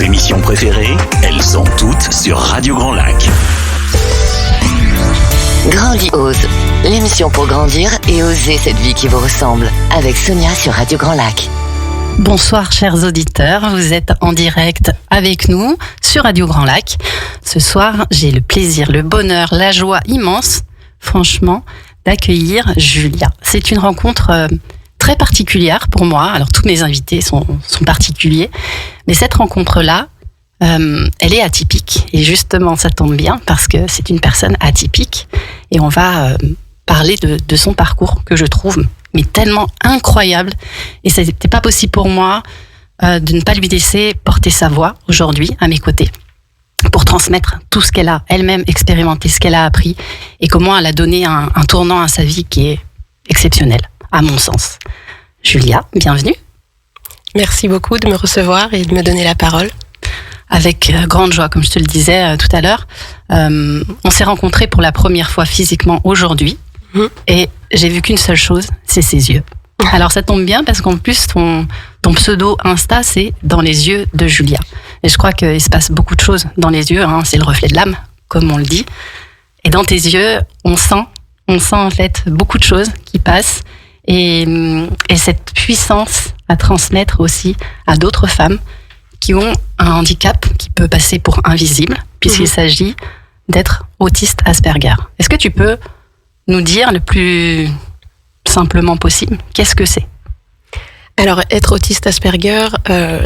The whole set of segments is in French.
émissions préférées, elles sont toutes sur Radio Grand Lac. Grandiose, l'émission pour grandir et oser cette vie qui vous ressemble, avec Sonia sur Radio Grand Lac. Bonsoir chers auditeurs, vous êtes en direct avec nous sur Radio Grand Lac. Ce soir, j'ai le plaisir, le bonheur, la joie immense, franchement, d'accueillir Julia. C'est une rencontre très particulière pour moi. Alors tous mes invités sont particuliers, mais cette rencontre-là, elle est atypique. Et justement, ça tombe bien parce que c'est une personne atypique et on va parler de son parcours que je trouve mais tellement incroyable. Et ça n'était pas possible pour moi de ne pas lui laisser porter sa voix aujourd'hui à mes côtés pour transmettre tout ce qu'elle a elle-même expérimenté, ce qu'elle a appris et comment elle a donné un tournant à sa vie qui est exceptionnel, à mon sens. Julia, bienvenue. Merci beaucoup de me recevoir et de me donner la parole. Avec grande joie, comme je te le disais tout à l'heure. On s'est rencontrés pour la première fois physiquement aujourd'hui. Et j'ai vu qu'une seule chose, c'est ses yeux. Alors ça tombe bien parce qu'en plus ton pseudo Insta, c'est dans les yeux de Julia. Et je crois qu'il se passe beaucoup de choses dans les yeux, hein, c'est le reflet de l'âme, comme on le dit. Et dans tes yeux, on sent en fait beaucoup de choses qui passent et cette puissance à transmettre aussi à d'autres femmes qui ont un handicap qui peut passer pour invisible, puisqu'il s'agit d'être autiste Asperger. Est-ce que tu peux nous dire le plus simplement possible, qu'est-ce que c'est ? Alors, être autiste Asperger,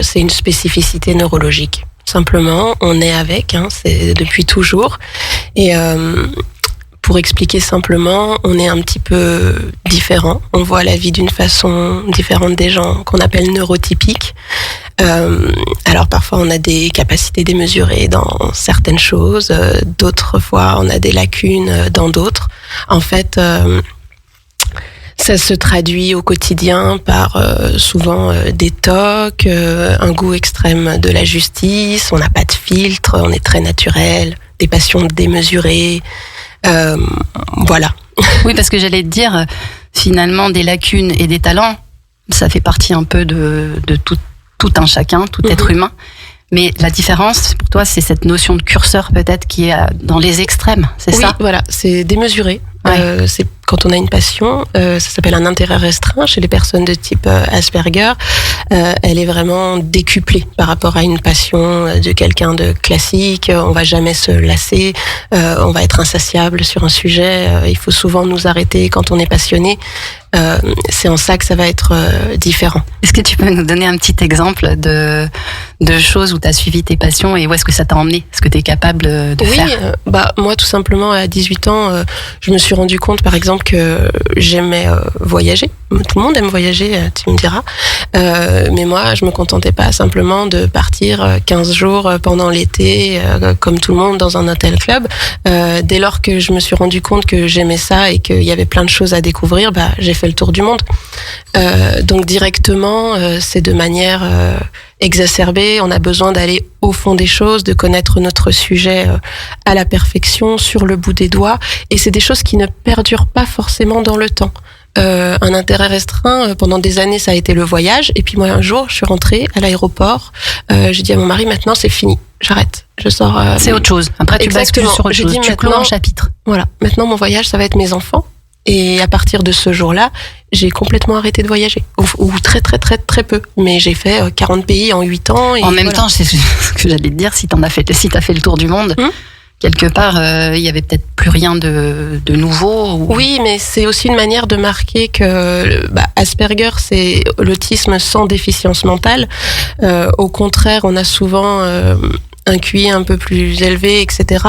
c'est une spécificité neurologique. Simplement, on est avec, c'est depuis toujours. Et pour expliquer simplement, on est un petit peu différent. On voit la vie d'une façon différente des gens qu'on appelle neurotypiques. Alors parfois on a des capacités démesurées dans certaines choses, d'autres fois on a des lacunes dans d'autres. En fait, ça se traduit au quotidien par souvent des tocs, un goût extrême de la justice, on n'a pas de filtre, on est très naturel, des passions démesurées, voilà. Oui, parce que j'allais te dire, finalement des lacunes et des talents, ça fait partie un peu de tout un chacun, tout être humain. Mais la différence, pour toi, c'est cette notion de curseur peut-être qui est dans les extrêmes, c'est ça ? Oui, voilà, c'est démesuré. Ouais. C'est quand on a une passion, ça s'appelle un intérêt restreint chez les personnes de type Asperger. Elle est vraiment décuplée par rapport à une passion de quelqu'un de classique. On va jamais se lasser, on va être insatiable sur un sujet. Il faut souvent nous arrêter quand on est passionné. C'est en ça que ça va être différent. Est-ce que tu peux nous donner un petit exemple de choses où tu as suivi tes passions et où est-ce que ça t'a emmené ? Est-ce que tu es capable de faire ? Moi, tout simplement, à 18 ans, je me suis rendu compte, par exemple, que j'aimais voyager. Tout le monde aime voyager, tu me diras. Mais moi, je me contentais pas simplement de partir 15 jours pendant l'été, comme tout le monde, dans un hôtel club. Dès lors que je me suis rendu compte que j'aimais ça et qu'il y avait plein de choses à découvrir, j'ai fait le tour du monde. Donc directement, c'est de manière exacerbée. On a besoin d'aller au fond des choses, de connaître notre sujet à la perfection, sur le bout des doigts. Et c'est des choses qui ne perdurent pas forcément dans le temps. Un intérêt restreint, pendant des années, ça a été le voyage. Et puis moi, un jour, je suis rentrée à l'aéroport. J'ai dit à mon mari, maintenant, c'est fini. J'arrête. Je sors. C'est autre chose. Après, tu bascules sur autre chose. Tu clôt un chapitre. Voilà. Maintenant, mon voyage, ça va être mes enfants. Et à partir de ce jour-là, j'ai complètement arrêté de voyager. Ou très, très, très, très peu. Mais j'ai fait 40 pays en 8 ans. Et en même temps, c'est ce que j'allais te dire, si t'as fait le tour du monde, quelque part, il y avait peut-être plus rien de nouveau. Oui, mais c'est aussi une manière de marquer que Asperger, c'est l'autisme sans déficience mentale. Au contraire, on a souvent un QI un peu plus élevé, etc.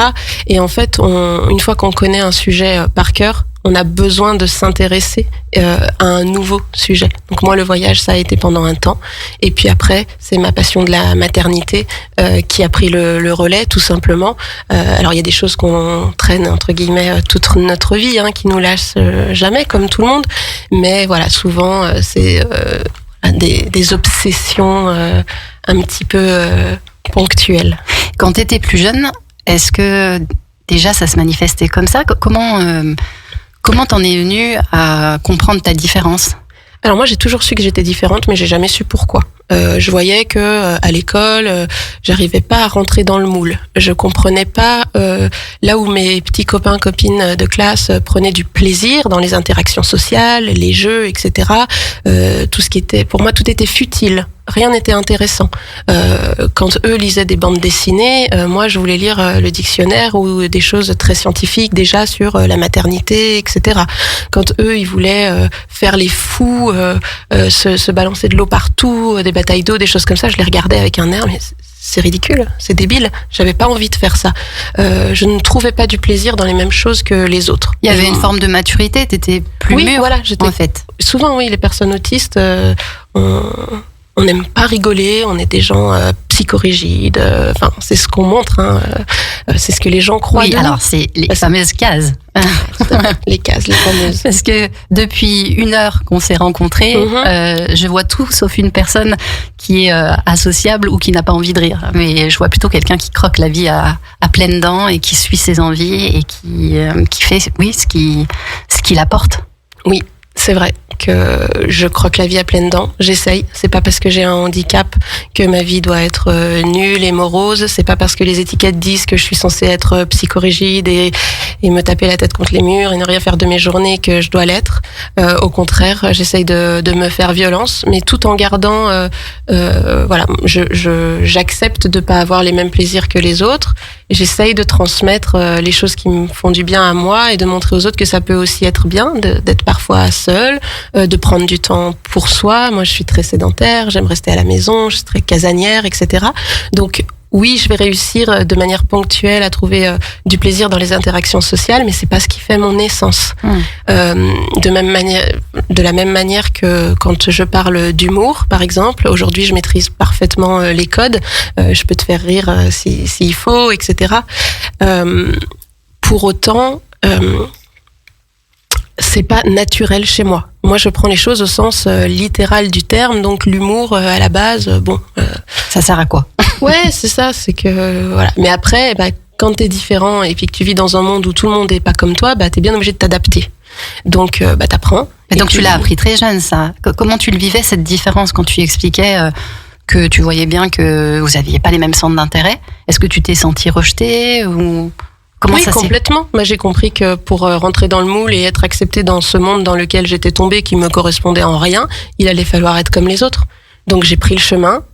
Et en fait, une fois qu'on connaît un sujet par cœur, on a besoin de s'intéresser à un nouveau sujet. Donc moi, le voyage, ça a été pendant un temps. Et puis après, c'est ma passion de la maternité qui a pris le relais, tout simplement. Alors, il y a des choses qu'on traîne, entre guillemets, toute notre vie, qui nous lâchent jamais, comme tout le monde. Mais voilà, souvent, c'est des obsessions un petit peu ponctuelles. Quand tu étais plus jeune, est-ce que déjà ça se manifestait comme ça ? Comment t'en es venue à comprendre ta différence ? Alors moi, j'ai toujours su que j'étais différente, mais j'ai jamais su pourquoi. Je voyais que à l'école, j'arrivais pas à rentrer dans le moule. Je comprenais pas là où mes petits copains copines de classe prenaient du plaisir dans les interactions sociales, les jeux, etc. Tout ce qui était, pour moi, tout était futile. Rien n'était intéressant. Quand eux lisaient des bandes dessinées, moi je voulais lire le dictionnaire ou des choses très scientifiques déjà sur la maternité, etc. Quand eux ils voulaient faire les fous, se balancer de l'eau partout, des batailles d'eau, des choses comme ça, je les regardais avec un air, mais c'est ridicule, c'est débile. J'avais pas envie de faire ça. Je ne trouvais pas du plaisir dans les mêmes choses que les autres. Il y avait une forme de maturité, t'étais plus oui, mûre, voilà, j'étais, en fait. Souvent, oui, les personnes autistes, on n'aime pas rigoler, on est des gens psychorigides, enfin c'est ce qu'on montre, c'est ce que les gens croient. Oui, alors c'est les fameuses cases. Les cases, les fameuses. Parce que depuis 1 heure qu'on s'est rencontrés, je vois tout sauf une personne qui est associable ou qui n'a pas envie de rire. Mais je vois plutôt quelqu'un qui croque la vie à pleines dents et qui suit ses envies et qui fait, oui, ce qui l'apporte. Oui, c'est vrai que je croque la vie à pleines dents. J'essaye. C'est pas parce que j'ai un handicap que ma vie doit être nulle et morose. C'est pas parce que les étiquettes disent que je suis censée être psychorigide et me taper la tête contre les murs et ne rien faire de mes journées que je dois l'être. Au contraire, j'essaye de me faire violence, mais tout en gardant, voilà, j'accepte de pas avoir les mêmes plaisirs que les autres. Et j'essaye de transmettre les choses qui me font du bien à moi et de montrer aux autres que ça peut aussi être bien d'être parfois seul, de prendre du temps pour soi. Moi, je suis très sédentaire, j'aime rester à la maison, je suis très casanière, etc. Donc, oui, je vais réussir de manière ponctuelle à trouver du plaisir dans les interactions sociales, mais c'est pas ce qui fait mon essence. De la même manière que quand je parle d'humour, par exemple, aujourd'hui, je maîtrise parfaitement les codes. Je peux te faire rire s'il faut, etc. Pour autant, c'est pas naturel chez moi. Moi, je prends les choses au sens littéral du terme, donc l'humour à la base, bon. Ça sert à quoi? Ouais, c'est ça, c'est que voilà. Mais après, quand t'es différent et puis que tu vis dans un monde où tout le monde est pas comme toi, t'es bien obligé de t'adapter. Donc, t'apprends. Et donc, tu l'as appris très jeune, ça. Comment tu le vivais, cette différence, quand tu expliquais que tu voyais bien que vous aviez pas les mêmes centres d'intérêt? Est-ce que tu t'es senti rejetée ou comment oui, ça complètement. Moi, j'ai compris que pour rentrer dans le moule et être acceptée dans ce monde dans lequel j'étais tombée, qui me correspondait en rien, il allait falloir être comme les autres. Donc, j'ai pris le chemin.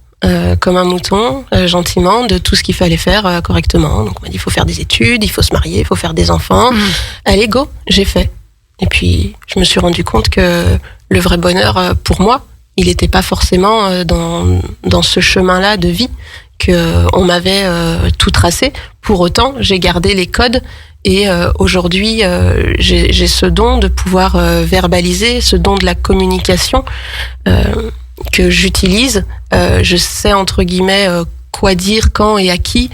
Comme un mouton, gentiment, de tout ce qu'il fallait faire correctement. Donc on m'a dit, il faut faire des études, il faut se marier, il faut faire des enfants. Allez, go, j'ai fait. Et puis, je me suis rendu compte que le vrai bonheur, pour moi, il n'était pas forcément dans ce chemin-là de vie, qu'on m'avait tout tracé. Pour autant, j'ai gardé les codes et aujourd'hui, j'ai ce don de pouvoir verbaliser, ce don de la communication que j'utilise. Je sais, entre guillemets, quoi dire, quand et à qui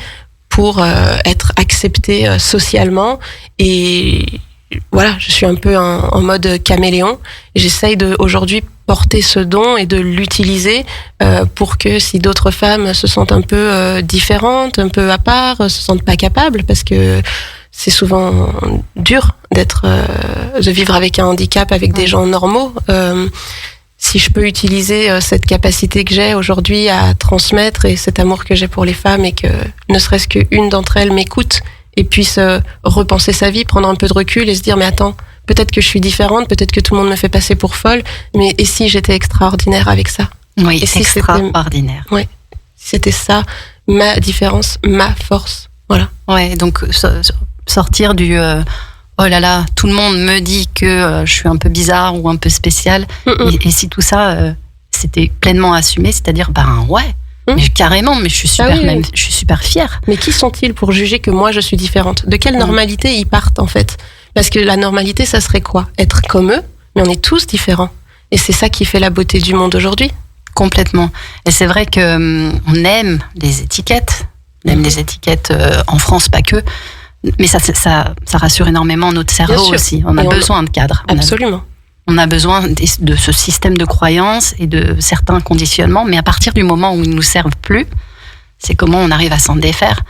pour être acceptée socialement. Et voilà, je suis un peu en mode caméléon. J'essaye aujourd'hui porter ce don et de l'utiliser pour que si d'autres femmes se sentent un peu différentes, un peu à part, se sentent pas capables, parce que c'est souvent dur de vivre avec un handicap, avec des gens normaux. Si je peux utiliser cette capacité que j'ai aujourd'hui à transmettre et cet amour que j'ai pour les femmes et que ne serait-ce qu'une d'entre elles m'écoute et puisse repenser sa vie, prendre un peu de recul et se dire mais attends, peut-être que je suis différente, peut-être que tout le monde me fait passer pour folle, mais et si j'étais extraordinaire avec ça? Oui, et si extraordinaire. Oui, c'était ça, ma différence, ma force, voilà. Ouais, donc sortir du... oh là là, tout le monde me dit que je suis un peu bizarre ou un peu spéciale. Et si tout ça, c'était pleinement assumé, c'est-à-dire, ouais, mais carrément, mais je suis super, je suis super fière. Mais qui sont-ils pour juger que moi, je suis différente? De quelle normalité ils partent, en fait? Parce que la normalité, ça serait quoi? Être comme eux, mais on est tous différents. Et c'est ça qui fait la beauté du monde aujourd'hui. Complètement. Et c'est vrai que on aime les étiquettes. On aime les étiquettes en France, pas que. Mais ça rassure énormément notre cerveau aussi. On a besoin de cadres. Absolument. On a besoin de ce système de croyances et de certains conditionnements. Mais à partir du moment où ils ne nous servent plus, c'est comment on arrive à s'en défaire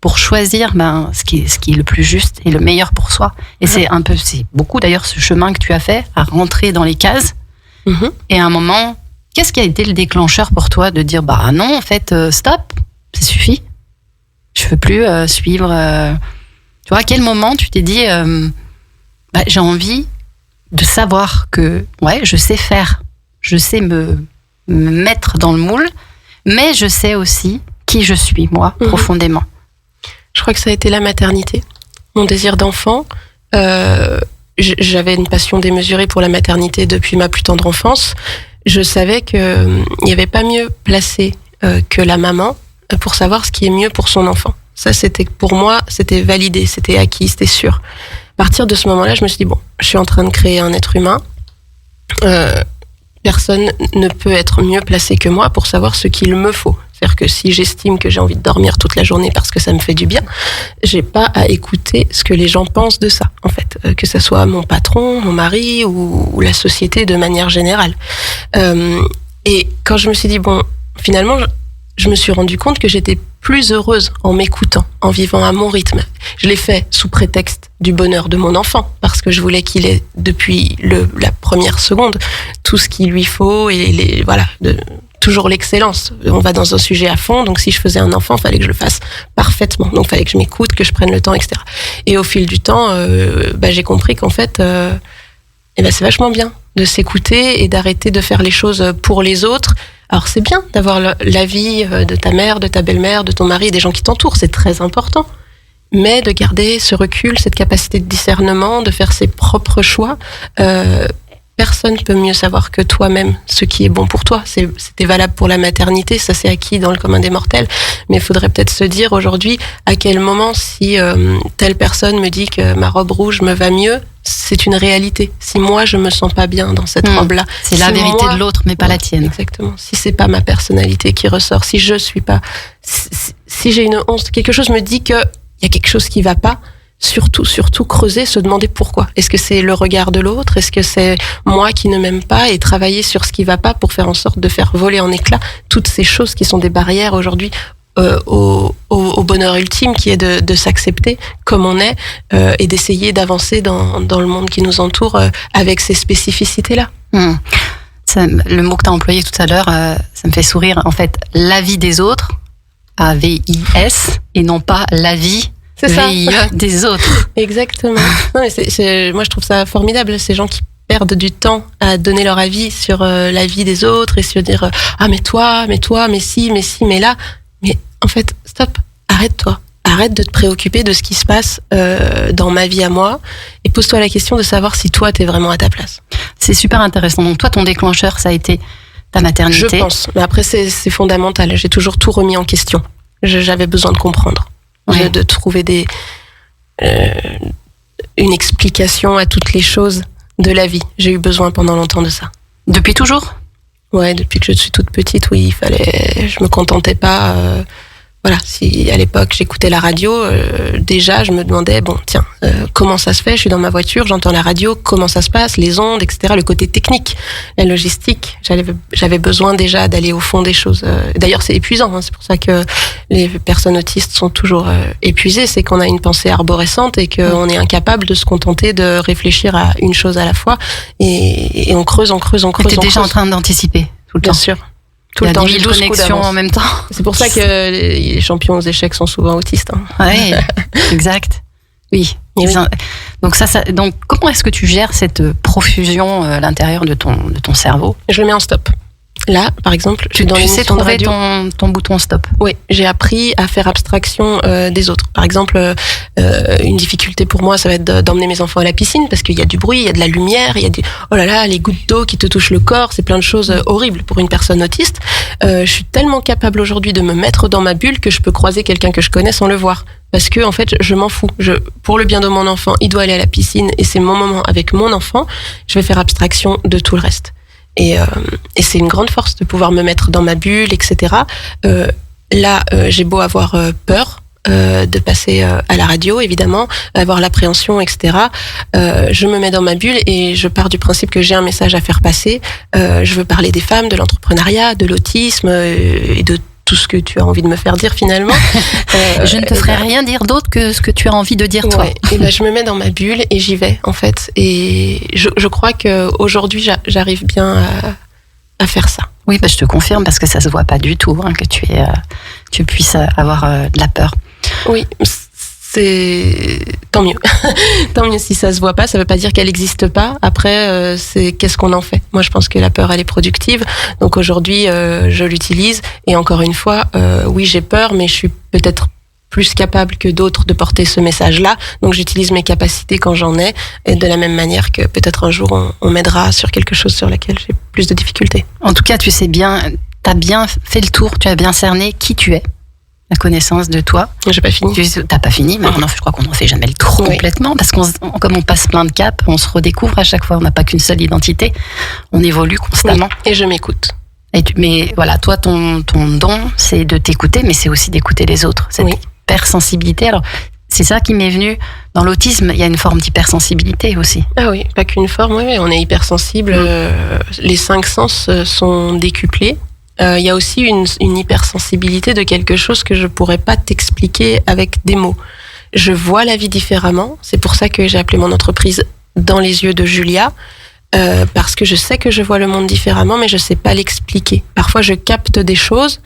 pour choisir ce qui est le plus juste et le meilleur pour soi. Et c'est beaucoup d'ailleurs ce chemin que tu as fait, à rentrer dans les cases. Et à un moment, Qu'est-ce qui a été le déclencheur pour toi de dire bah non, en fait, stop, ça suffit. Je veux plus suivre. Tu vois, à quel moment tu t'es dit j'ai envie de savoir que je sais faire, je sais me mettre dans le moule, mais je sais aussi qui je suis moi profondément. Je crois que ça a été la maternité, mon désir d'enfant. J'avais une passion démesurée pour la maternité depuis ma plus tendre enfance. Je savais qu'il n'y avait pas mieux placé que la maman pour savoir ce qui est mieux pour son enfant. Ça, c'était pour moi, c'était validé, c'était acquis, c'était sûr. À partir de ce moment-là, je me suis dit, je suis en train de créer un être humain. Personne ne peut être mieux placé que moi pour savoir ce qu'il me faut. C'est-à-dire que si j'estime que j'ai envie de dormir toute la journée parce que ça me fait du bien, j'ai pas à écouter ce que les gens pensent de ça, en fait. Que ça soit mon patron, mon mari ou la société de manière générale. Et quand je me suis dit, finalement, je me suis rendu compte que j'étais plus heureuse en m'écoutant, en vivant à mon rythme. Je l'ai fait sous prétexte du bonheur de mon enfant, parce que je voulais qu'il ait, depuis la première seconde, tout ce qu'il lui faut et toujours l'excellence. On va dans un sujet à fond, donc si je faisais un enfant, il fallait que je le fasse parfaitement. Donc il fallait que je m'écoute, que je prenne le temps, etc. Et au fil du temps, j'ai compris qu'en fait, c'est vachement bien de s'écouter et d'arrêter de faire les choses pour les autres. Alors c'est bien d'avoir l'avis de ta mère, de ta belle-mère, de ton mari, des gens qui t'entourent, c'est très important. Mais de garder ce recul, cette capacité de discernement, de faire ses propres choix. Personne ne peut mieux savoir que toi-même ce qui est bon pour toi. C'était valable pour la maternité, ça c'est acquis dans le commun des mortels. Mais il faudrait peut-être se dire aujourd'hui à quel moment, si telle personne me dit que ma robe rouge me va mieux, c'est une réalité. Si moi je me sens pas bien dans cette robe-là, c'est la vérité de l'autre, mais pas la tienne. Exactement. Si c'est pas ma personnalité qui ressort, si je suis pas, si j'ai une honte, quelque chose me dit que il y a quelque chose qui va pas. Surtout creuser, se demander pourquoi. Est-ce que c'est le regard de l'autre? Est-ce que c'est moi qui ne m'aime pas? Et travailler sur ce qui va pas pour faire en sorte de faire voler en éclats toutes ces choses qui sont des barrières aujourd'hui au bonheur ultime, qui est de s'accepter comme on est et d'essayer d'avancer dans le monde qui nous entoure avec ces spécificités-là. Le mot que tu as employé tout à l'heure, ça me fait sourire. En fait, la vie des autres, A-V-I-S, et non pas la vie des autres. Exactement. Non, mais moi, je trouve ça formidable, ces gens qui perdent du temps à donner leur avis sur la vie des autres et se dire mais toi, mais si, mais là. Mais en fait, stop, arrête-toi. Arrête de te préoccuper de ce qui se passe dans ma vie à moi et pose-toi la question de savoir si toi, t'es vraiment à ta place. C'est super intéressant. Donc toi, ton déclencheur, ça a été ta maternité. Je pense. Mais après, c'est fondamental. J'ai toujours tout remis en question. J'avais besoin de comprendre. De trouver une explication à toutes les choses de la vie. J'ai eu besoin pendant longtemps de ça. Depuis toujours ? Ouais, depuis que je suis toute petite, oui, je me contentais pas. Si à l'époque j'écoutais la radio, déjà je me demandais, comment ça se fait? Je suis dans ma voiture, j'entends la radio, comment ça se passe, les ondes, etc. Le côté technique, la logistique, j'avais besoin déjà d'aller au fond des choses. D'ailleurs, c'est épuisant, c'est pour ça que les personnes autistes sont toujours épuisées, c'est qu'on a une pensée arborescente et qu'on est incapable de se contenter de réfléchir à une chose à la fois et on creuse. T'es déjà en train d'anticiper tout le temps. Bien sûr. Tout le temps, 10 connexions en même temps. C'est pour ça que les champions aux échecs sont souvent autistes. Oui, exact. Oui. Donc donc comment est-ce que tu gères cette profusion à l'intérieur de ton cerveau? Je le mets en stop. Là, par exemple, je suis dans l'émission de radio. Tu sais trouver ton bouton stop. Oui, j'ai appris à faire abstraction des autres. Par exemple, une difficulté pour moi, ça va être d'emmener mes enfants à la piscine parce qu'il y a du bruit, il y a de la lumière, il y a les gouttes d'eau qui te touchent le corps, c'est plein de choses horribles pour une personne autiste. Je suis tellement capable aujourd'hui de me mettre dans ma bulle que je peux croiser quelqu'un que je connais sans le voir. Parce que en fait, je m'en fous. Pour le bien de mon enfant, il doit aller à la piscine et c'est mon moment avec mon enfant. Je vais faire abstraction de tout le reste. Et c'est une grande force de pouvoir me mettre dans ma bulle, etc. Là, j'ai beau avoir peur de passer à la radio, évidemment, avoir l'appréhension, etc. Je me mets dans ma bulle et je pars du principe que j'ai un message à faire passer. Je veux parler des femmes, de l'entrepreneuriat, de l'autisme et de tout ce que tu as envie de me faire dire finalement. Je ne te ferai rien dire d'autre que ce que tu as envie de dire toi. Et je me mets dans ma bulle et j'y vais en fait. Et je crois que aujourd'hui j'arrive bien à faire ça. Oui, je te confirme parce que ça se voit pas du tout que tu puisses avoir de la peur. Oui, c'est tant mieux. Tant mieux si ça se voit pas, ça veut pas dire qu'elle n'existe pas. Après, c'est qu'est-ce qu'on en fait. Moi, je pense que la peur, elle est productive. Donc aujourd'hui, je l'utilise. Et encore une fois, oui, j'ai peur, mais je suis peut-être plus capable que d'autres de porter ce message-là. Donc j'utilise mes capacités quand j'en ai. Et de la même manière que peut-être un jour, on m'aidera sur quelque chose sur laquelle j'ai plus de difficultés. En tout cas, tu sais bien, t'as bien fait le tour, tu as bien cerné qui tu es. La connaissance de toi. J'ai pas fini. T'as pas fini, mais je crois qu'on n'en fait jamais le tour complètement, parce comme on passe plein de caps, on se redécouvre à chaque fois, on n'a pas qu'une seule identité, on évolue constamment. Oui, et je m'écoute. Mais voilà, toi, ton don, c'est de t'écouter, mais c'est aussi d'écouter les autres. Cette hypersensibilité, alors c'est ça qui m'est venu. Dans l'autisme, il y a une forme d'hypersensibilité aussi. Ah oui, pas qu'une forme, oui, on est hypersensible. Les 5 sens sont décuplés. Il y a aussi une hypersensibilité de quelque chose que je pourrais pas t'expliquer avec des mots. Je vois la vie différemment. C'est pour ça que j'ai appelé mon entreprise Dans les yeux de Julia, parce que je sais que je vois le monde différemment, mais je sais pas l'expliquer. Parfois, je capte des choses.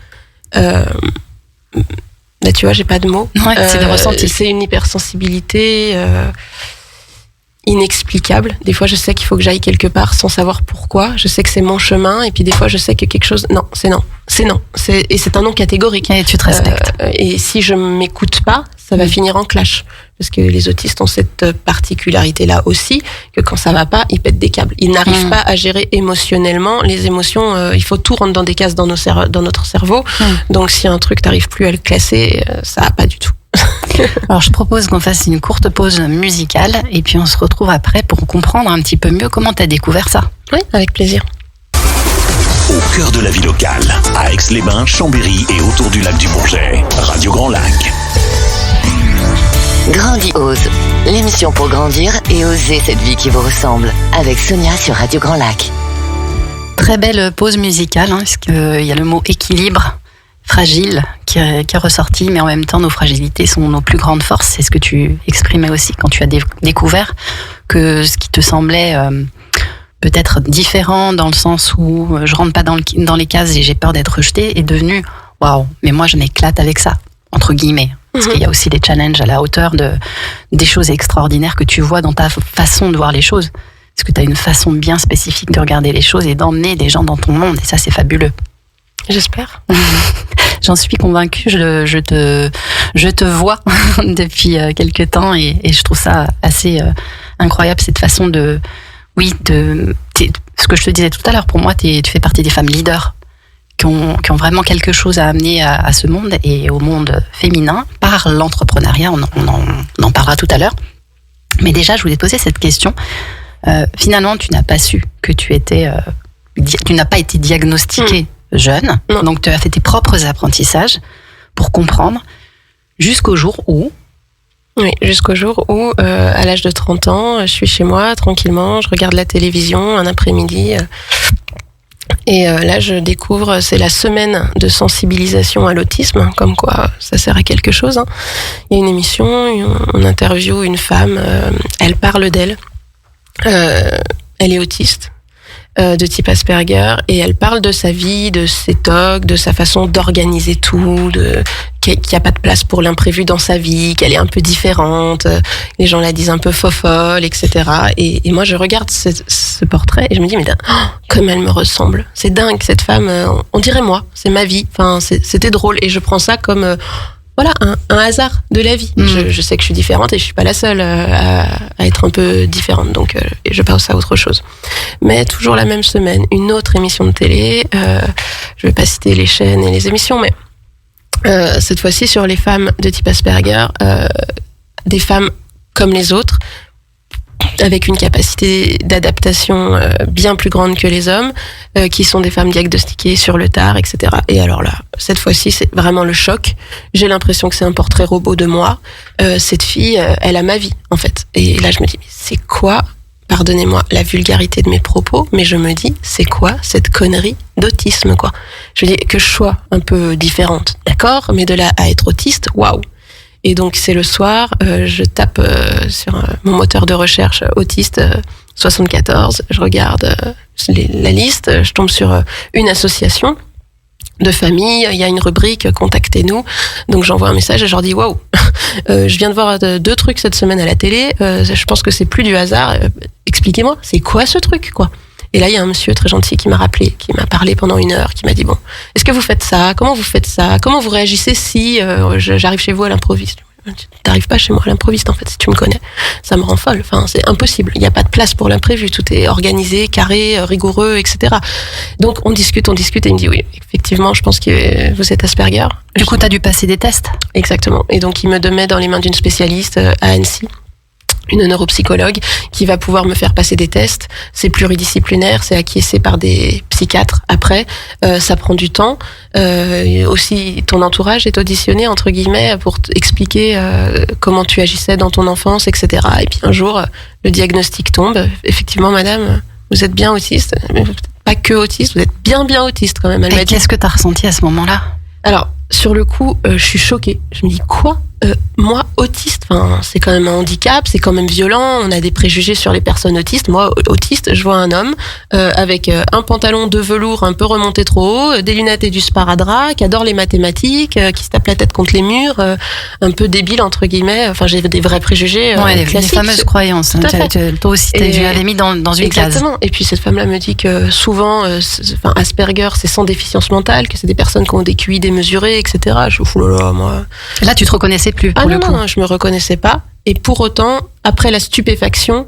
Tu vois, j'ai pas de mots. Ouais, c'est des ressentis. C'est une hypersensibilité inexplicable. Des fois, je sais qu'il faut que j'aille quelque part sans savoir pourquoi. Je sais que c'est mon chemin, et puis des fois, je sais que quelque chose, non. Et c'est un non catégorique. Et tu te respectes. Et si je m'écoute pas, ça va finir en clash. Parce que les autistes ont cette particularité-là aussi, que quand ça va pas, ils pètent des câbles. Ils n'arrivent pas à gérer émotionnellement. Les émotions, il faut tout rendre dans des cases dans notre cerveau. Donc, si un truc, t'arrives plus à le classer, ça va pas du tout. Alors, je propose qu'on fasse une courte pause musicale et puis on se retrouve après pour comprendre un petit peu mieux comment tu as découvert ça. Oui, avec plaisir. Au cœur de la vie locale, à Aix-les-Bains, Chambéry et autour du lac du Bourget, Radio Grand Lac. Grandiose, l'émission pour grandir et oser cette vie qui vous ressemble, avec Sonia sur Radio Grand Lac. Très belle pause musicale, parce qu'il y a le mot équilibre, fragile, qui est ressorti, mais en même temps, nos fragilités sont nos plus grandes forces. C'est ce que tu exprimais aussi quand tu as découvert que ce qui te semblait peut-être différent, dans le sens où je rentre pas dans les cases et j'ai peur d'être rejetée, est devenu waouh, mais moi je m'éclate avec ça, entre guillemets. Parce qu'il y a aussi des challenges à la hauteur des choses extraordinaires que tu vois dans ta façon de voir les choses. Parce que tu as une façon bien spécifique de regarder les choses et d'emmener des gens dans ton monde. Et ça, c'est fabuleux. J'espère. J'en suis convaincue. Je te vois depuis quelques temps et je trouve ça assez incroyable, cette façon ce que je te disais tout à l'heure, pour moi, tu fais partie des femmes leaders qui ont vraiment quelque chose à amener à ce monde et au monde féminin par l'entrepreneuriat. On en parlera tout à l'heure. Mais déjà, je voulais te poser cette question. Finalement, tu n'as pas su que tu n'as pas été diagnostiquée jeune. Non. Donc, tu as fait tes propres apprentissages pour comprendre jusqu'au jour où... Oui, jusqu'au jour où, à l'âge de 30 ans, je suis chez moi, tranquillement, je regarde la télévision un après-midi... Et là, je découvre, c'est la semaine de sensibilisation à l'autisme, comme quoi ça sert à quelque chose. Il y a une émission, on interviewe une femme, elle parle d'elle. Elle est autiste, de type Asperger, et elle parle de sa vie, de ses tocs, de sa façon d'organiser tout, qu'il n'y a pas de place pour l'imprévu dans sa vie, qu'elle est un peu différente, les gens la disent un peu fofolle, etc. Et moi, je regarde ce portrait et je me dis, mais comme elle me ressemble. C'est dingue, cette femme, on dirait moi, c'est ma vie. Enfin, c'était drôle et je prends ça comme... Voilà, un hasard de la vie. Je sais que je suis différente et je suis pas la seule à être un peu différente, donc je passe à autre chose. Mais toujours la même semaine, une autre émission de télé, je vais pas citer les chaînes et les émissions, mais cette fois-ci sur les femmes de type Asperger, des femmes comme les autres, avec une capacité d'adaptation bien plus grande que les hommes, qui sont des femmes diagnostiquées sur le tard, etc. Et alors là, cette fois-ci, c'est vraiment le choc. J'ai l'impression que c'est un portrait robot de moi. Cette fille, elle a ma vie, en fait. Et là, je me dis, mais c'est quoi, pardonnez-moi la vulgarité de mes propos, mais je me dis, c'est quoi cette connerie d'autisme, quoi? Je dis que je sois un peu différente, d'accord, mais de là à être autiste, waouh! Et donc, c'est le soir, je tape sur mon moteur de recherche autiste 74, je regarde la liste, je tombe sur une association de famille, il y a une rubrique contactez-nous, donc j'envoie un message et je leur dis waouh, je viens de voir 2 trucs cette semaine à la télé, je pense que c'est plus du hasard, expliquez-moi, c'est quoi ce truc quoi? Et là il y a un monsieur très gentil qui m'a rappelé, qui m'a parlé pendant 1 heure, qui m'a dit bon, est-ce que vous faites ça, comment vous faites ça, comment vous réagissez si j'arrive chez vous à l'improviste? Tu n'arrives pas chez moi à l'improviste en fait, si tu me connais, ça me rend folle, enfin c'est impossible, il n'y a pas de place pour l'imprévu, tout est organisé, carré, rigoureux, etc. Donc on discute et il me dit oui, effectivement je pense que vous êtes Asperger. Du coup t'as dû passer des tests? Exactement, et donc il me met dans les mains d'une spécialiste à Annecy, une neuropsychologue qui va pouvoir me faire passer des tests. C'est pluridisciplinaire, c'est acquiescé par des psychiatres après. Ça prend du temps. Aussi, ton entourage est auditionné, entre guillemets, pour expliquer comment tu agissais dans ton enfance, etc. Et puis un jour, le diagnostic tombe. Effectivement, madame, vous êtes bien autiste. Mais vous n'êtes pas que autiste, vous êtes bien autiste quand même. Elle m'a dit. Qu'est-ce que tu as ressenti à ce moment-là? Alors, sur le coup, je suis choquée. Je me dis, quoi? Moi, autiste, c'est quand même un handicap, c'est quand même violent, on a des préjugés sur les personnes autistes. Moi, autiste, je vois un homme avec un pantalon de velours un peu remonté trop haut, des lunettes et du sparadrap, qui adore les mathématiques, qui se tape la tête contre les murs, un peu débile, entre guillemets. Enfin, j'ai des vrais préjugés classiques. Les fameuses croyances. Toi aussi, tu l'avais mis dans une case. Exactement. Et puis, cette femme-là me dit que souvent, Asperger, c'est sans déficience mentale, que c'est des personnes qui ont des QI démesurés, etc. Je suis oulala, moi. Là, tu te reconnaissais plus pour le coup. Non, je me reconnaissais pas. Et pour autant, après la stupéfaction,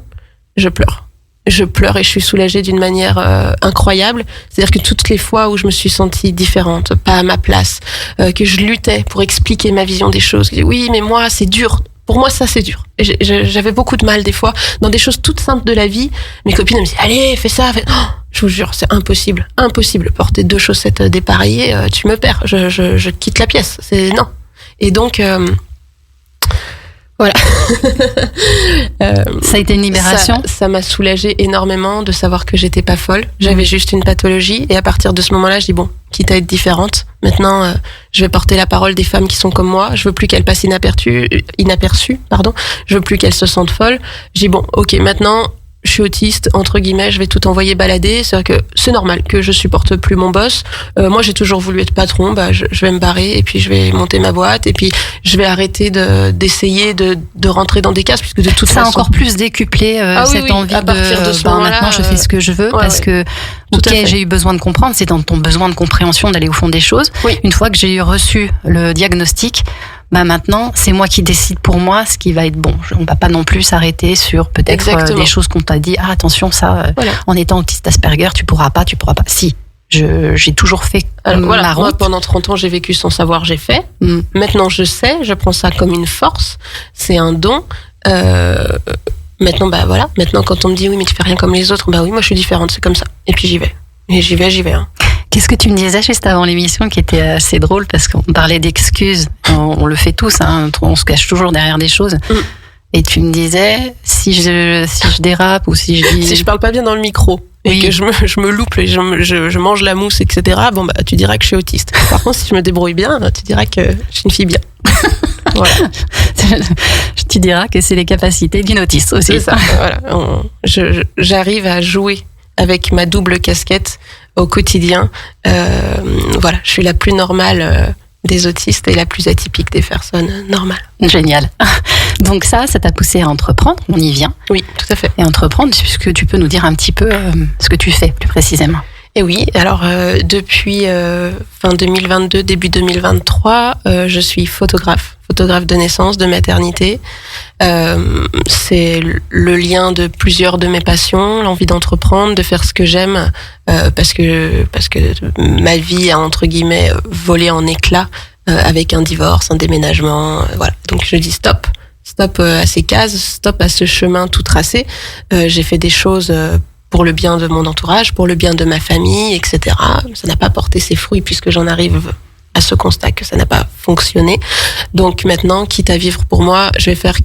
je pleure. Je pleure et je suis soulagée d'une manière incroyable. C'est-à-dire que toutes les fois où je me suis sentie différente, pas à ma place, que je luttais pour expliquer ma vision des choses, oui, mais moi, c'est dur. Pour moi, ça, c'est dur. J'avais beaucoup de mal, des fois, dans des choses toutes simples de la vie. Mes copines me disaient, allez, fais ça. Oh, je vous jure, c'est impossible. Impossible. Porter 2 chaussettes dépareillées, tu me perds. Je quitte la pièce. C'est non. Et donc... voilà. Ça a été une libération. Ça m'a soulagée énormément de savoir que j'étais pas folle. J'avais juste une pathologie. Et à partir de ce moment-là, je dis bon, quitte à être différente, maintenant, je vais porter la parole des femmes qui sont comme moi. Je veux plus qu'elles passent inaperçues. Je veux plus qu'elles se sentent folles. Je dis bon, ok, maintenant, je suis autiste, entre guillemets, je vais tout envoyer balader. C'est-à-dire que c'est normal que je supporte plus mon boss. Moi, j'ai toujours voulu être patron. Je vais me barrer et puis je vais monter ma boîte et puis je vais arrêter d'essayer de rentrer dans des cases puisque de toute façon... Ça a encore plus décuplé cette envie à partir de ce moment-là, maintenant je fais ce que je veux parce que j'ai eu besoin de comprendre. C'est dans ton besoin de compréhension d'aller au fond des choses. Oui. Une fois que j'ai reçu le diagnostic, maintenant, c'est moi qui décide pour moi ce qui va être bon. On va pas non plus s'arrêter sur peut-être des choses qu'on t'a dit. Ah, attention, ça, en étant autiste Asperger, tu pourras pas. Si. J'ai toujours fait ma route. Moi, pendant 30 ans, j'ai vécu sans savoir, j'ai fait. Maintenant, je sais, je prends ça comme une force. C'est un don. Maintenant, Maintenant, quand on me dit oui, mais tu fais rien comme les autres, oui, moi, je suis différente, c'est comme ça. Et puis, j'y vais. Et j'y vais. Hein. Qu'est-ce que tu me disais juste avant l'émission qui était assez drôle parce qu'on parlait d'excuses. On le fait tous, hein, on se cache toujours derrière des choses. Et tu me disais, si je dérape ou si je dis... Si je parle pas bien dans le micro et que je me loupe et je mange la mousse, etc., tu diras que je suis autiste. Par contre, si je me débrouille bien, tu diras que je suis une fille bien. Voilà. Tu diras que c'est les capacités d'une autiste aussi. C'est ça, voilà. J'arrive à jouer avec ma double casquette au quotidien. Je suis la plus normale des autistes et la plus atypique des personnes normales. Génial. Donc ça t'a poussé à entreprendre, on y vient. Oui, tout à fait. Et entreprendre, puisque tu peux nous dire un petit peu ce que tu fais plus précisément. Et oui, alors depuis fin 2022, début 2023, je suis photographe de naissance, de maternité. C'est le lien de plusieurs de mes passions, l'envie d'entreprendre, de faire ce que j'aime, parce que ma vie a entre guillemets volé en éclats avec un divorce, un déménagement, voilà. Donc je dis stop à ces cases, stop à ce chemin tout tracé. J'ai fait des choses pour le bien de mon entourage, pour le bien de ma famille, etc. Ça n'a pas porté ses fruits puisque j'en arrive à ce constat que ça n'a pas fonctionné. Donc maintenant, quitte à vivre pour moi, je vais faire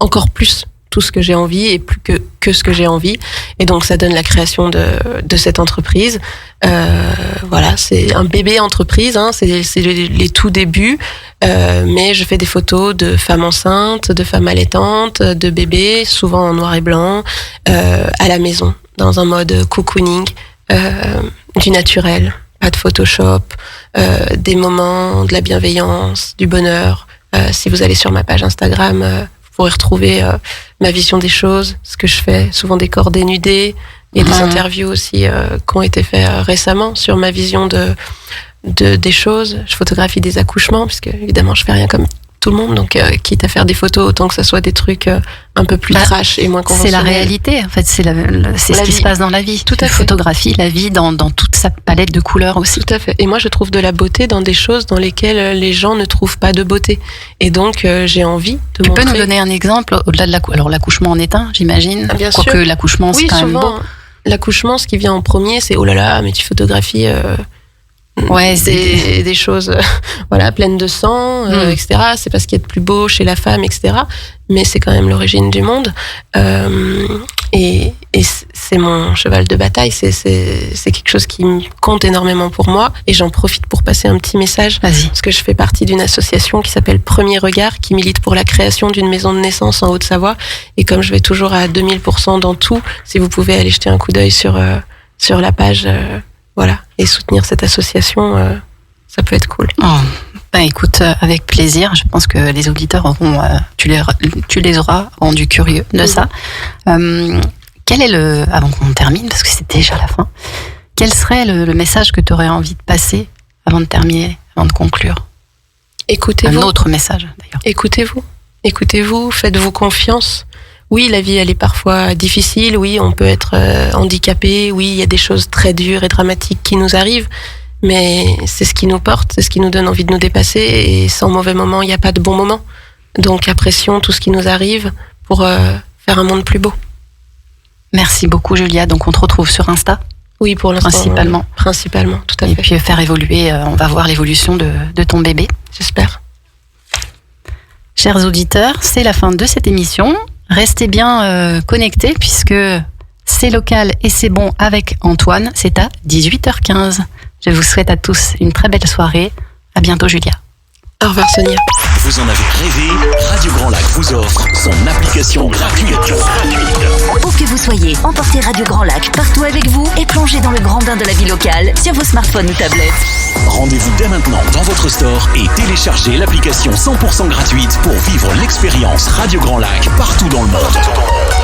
encore plus tout ce que j'ai envie et plus que ce que j'ai envie. Et donc ça donne la création de cette entreprise. Voilà, c'est un bébé entreprise, hein, c'est les tout débuts. Mais je fais des photos de femmes enceintes, de femmes allaitantes, de bébés, souvent en noir et blanc, à la maison, dans un mode cocooning, du naturel, pas de Photoshop, des moments de la bienveillance, du bonheur. Si vous allez sur ma page Instagram, vous pourrez retrouver ma vision des choses, ce que je fais, souvent des corps dénudés. Il y a des interviews aussi qui ont été faites récemment sur ma vision des choses. Je photographie des accouchements, puisque évidemment je fais rien comme tout le monde, donc quitte à faire des photos, autant que ça soit des trucs un peu plus trash et moins conventionnels. C'est la réalité, en fait, c'est ce qui se passe dans la vie. Tout à fait. Photographie la vie dans toute sa palette de couleurs aussi. Tout à fait. Et moi, je trouve de la beauté dans des choses dans lesquelles les gens ne trouvent pas de beauté. Et donc, j'ai envie de montrer. Tu peux nous donner un exemple au-delà de alors l'accouchement en est un, j'imagine. Bien sûr. Quoique l'accouchement, c'est quand même beau. L'accouchement, ce qui vient en premier, c'est oh là là, mais tu photographies des choses voilà, pleines de sang, etc. C'est pas ce qu'il y a de plus beau chez la femme, etc. Mais c'est quand même l'origine du monde. Et c'est mon cheval de bataille. C'est quelque chose qui compte énormément pour moi. Et j'en profite pour passer un petit message. Vas-y. Parce que je fais partie d'une association qui s'appelle Premier Regard, qui milite pour la création d'une maison de naissance en Haute-Savoie. Et comme je vais toujours à 2000% dans tout, si vous pouvez aller jeter un coup d'œil sur la page, voilà, et soutenir cette association, ça peut être cool. Oh, ben écoute, avec plaisir. Je pense que les auditeurs auront, tu les auras rendus curieux de ça. Quel est avant qu'on termine, parce que c'est déjà la fin, quel serait le message que tu aurais envie de passer avant de terminer, avant de conclure? Écoutez-vous. Un autre message, d'ailleurs. Écoutez-vous, faites-vous confiance. Oui, la vie, elle est parfois difficile. Oui, on peut être handicapé. Oui, il y a des choses très dures et dramatiques qui nous arrivent. Mais c'est ce qui nous porte, c'est ce qui nous donne envie de nous dépasser. Et sans mauvais moment, il n'y a pas de bon moment. Donc, apprécions tout ce qui nous arrive pour faire un monde plus beau. Merci beaucoup, Julia. Donc, on te retrouve sur Insta? Oui, pour l'instant. Principalement, tout à fait. Et puis, faire évoluer, on va voir l'évolution de ton bébé. J'espère. Chers auditeurs, c'est la fin de cette émission. Restez bien connectés puisque c'est local et c'est bon avec Antoine. C'est à 18h15. Je vous souhaite à tous une très belle soirée. À bientôt, Julia. Au revoir, Sonia. Vous en avez rêvé? Radio Grand Lac vous offre son application gratuite. Où que vous soyez, emportez Radio Grand Lac partout avec vous et plongez dans le grand bain de la vie locale sur vos smartphones ou tablettes. Rendez-vous dès maintenant dans votre store et téléchargez l'application 100% gratuite pour vivre l'expérience Radio Grand Lac partout dans le monde.